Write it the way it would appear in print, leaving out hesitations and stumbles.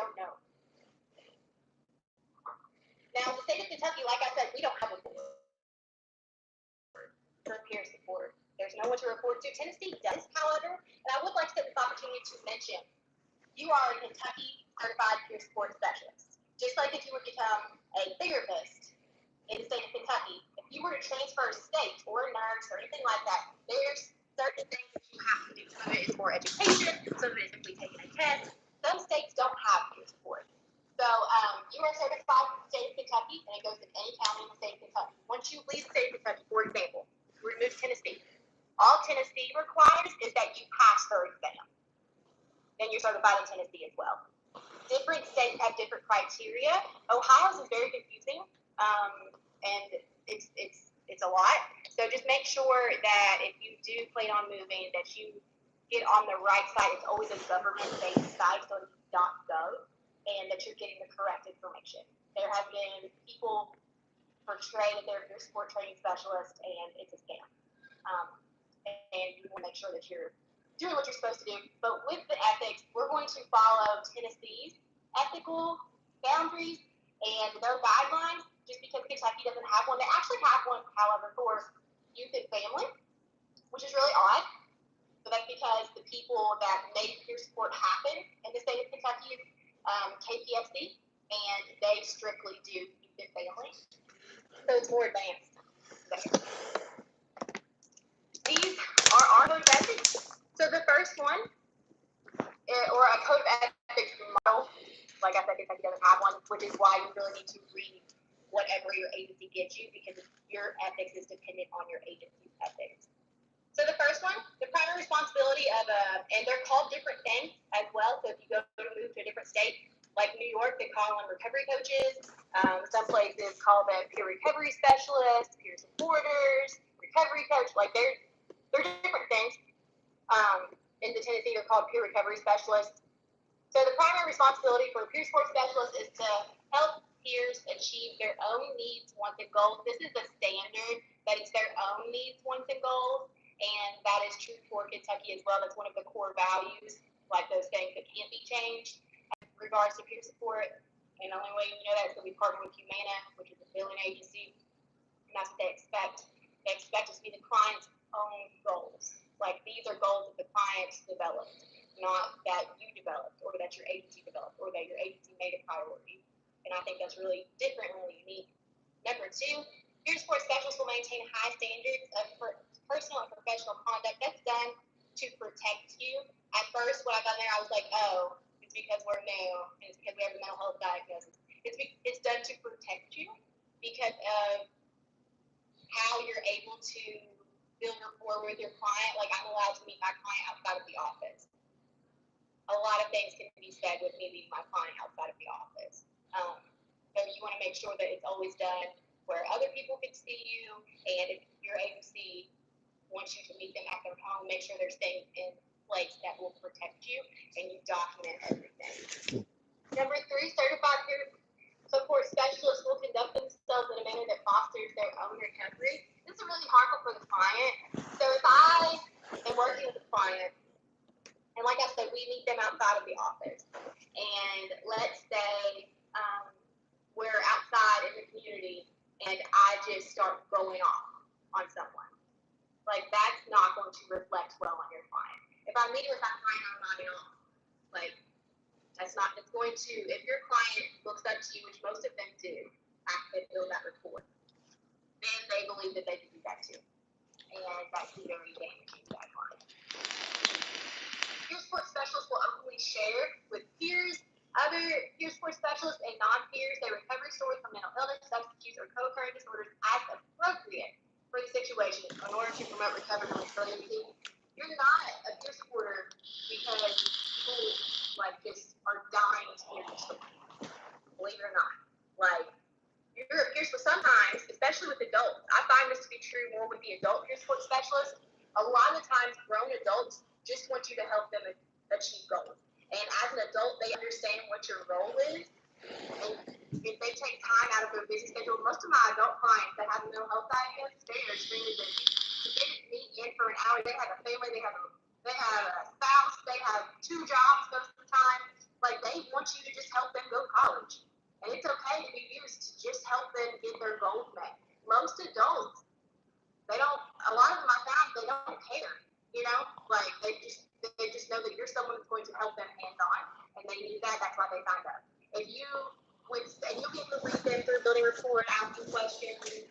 don't know. Now, the state of Kentucky, like I said, we don't have a board for peer support. There's no one to report to. Tennessee does, however, and I would like to take this opportunity to mention, you are a Kentucky certified peer support specialist. Just like if you were to become a therapist in the state of Kentucky, if you were to transfer a state or a nurse or anything like that, there's certain things that you have to do. Some of it is more education, some of it is simply taking a test. Some states don't have peer support. So you are certified in the state of Kentucky, and it goes in any county in the state of Kentucky. Once you leave the state of Kentucky, for example, remove Tennessee. All Tennessee requires is that you pass their exam. Then you're certified in Tennessee as well. Different states have different criteria. Ohio's is very confusing, and it's a lot. So just make sure that if you do plan on moving, that you get on the right site. It's always a government-based site, so it's .gov, and that you're getting the correct information. There have been people portray that they're peer support training specialist, and it's a scam. And you want to make sure that you're doing what you're supposed to do. But with the ethics, we're going to follow Tennessee's ethical boundaries and their guidelines, just because Kentucky doesn't have one. They actually have one, however, for youth and family, which is really odd. So that's because the people that make peer support happen in the state of Kentucky is KPFC, and they strictly do youth and family. So it's more advanced there. These are our code of ethics. So the first one, or a code of ethics model, like I said, Kentucky doesn't have one, which is why you really need to read whatever your agency gives you, because your ethics is dependent on your agency's ethics. So the first one, the primary responsibility of and they're called different things as well. So if you go to move to a different state, like New York, they call them recovery coaches. Some places call them peer recovery specialists, peer supporters, recovery coach. Like they're different things. In the Tennessee, they're called peer recovery specialists. So the primary responsibility for a peer support specialist is to help peers achieve their own needs, wants, and goals. This is the standard, that it's their own needs, wants, and goals. And that is true for Kentucky as well. That's one of the core values, like those things that can't be changed. In regards to peer support, and the only way you know that is going to be partnering with Humana, which is a billing agency, and that's what they expect. They expect us to be the client's own goals. Like these are goals that the client developed, not that you developed, or that your agency developed, or that your agency made a priority. And I think that's really different, really unique. Number two, peer support specialists will maintain high standards of personal and professional conduct. That's done to protect you. At first, when I got there, I was like, oh, it's because we're new, and it's because we have a mental health diagnosis. It's done to protect you because of how you're able to build rapport with your client. Like, I'm allowed to meet my client outside of the office. A lot of things can be said with me meeting my client outside of the office. So you want to make sure that it's always done where other people can see you, and if your agency wants you to meet them at their home, make sure there's things in place that will protect you, and you document everything. Number three, certified peer support specialists will conduct themselves in a manner that fosters their own recovery. This is really harmful for the client. So if I am working with a client, and like I said, we meet them outside of the office, and let's say we're outside in the community, and I just start going off on someone. Like, that's not going to reflect well on your client. If I'm meeting with that client, I'm not at all. Like, that's not, it's going to, if your client looks up to you, which most of them do, after they build that rapport, then they believe that they can do that too. And that can be very damaging to that client. Peer support specialists will openly share with peers, other peer support specialists, and non-peers their recovery stories from mental illness, substance use, or co-occurring disorders as appropriate for the situation in order to promote recovery and resiliency. You're not a peer supporter because people like just are dying to hear your story. Believe it or not. Like, you're a peer support sometimes, especially with adults. I find this to be true more with the adult peer support specialists. A lot of the times, grown adults just want you to help them achieve goals. And as an adult, they understand what your role is. And if they take time out of their busy schedule, most of my adult clients that have a mental health diagnosis, they are extremely busy. If they didn't meet in for an hour, they have a family, they have a spouse, they have 2 jobs most of the time. Like, they want you to just help them go to college. And it's okay to be used to just help them get their goals met. Most adults, a lot of them I found, they don't care. You know, like, they just know that you're someone that's going to help them hands-on, and they knew that. That's why they signed up. And you'll get to lead them through building rapport and asking questions. And,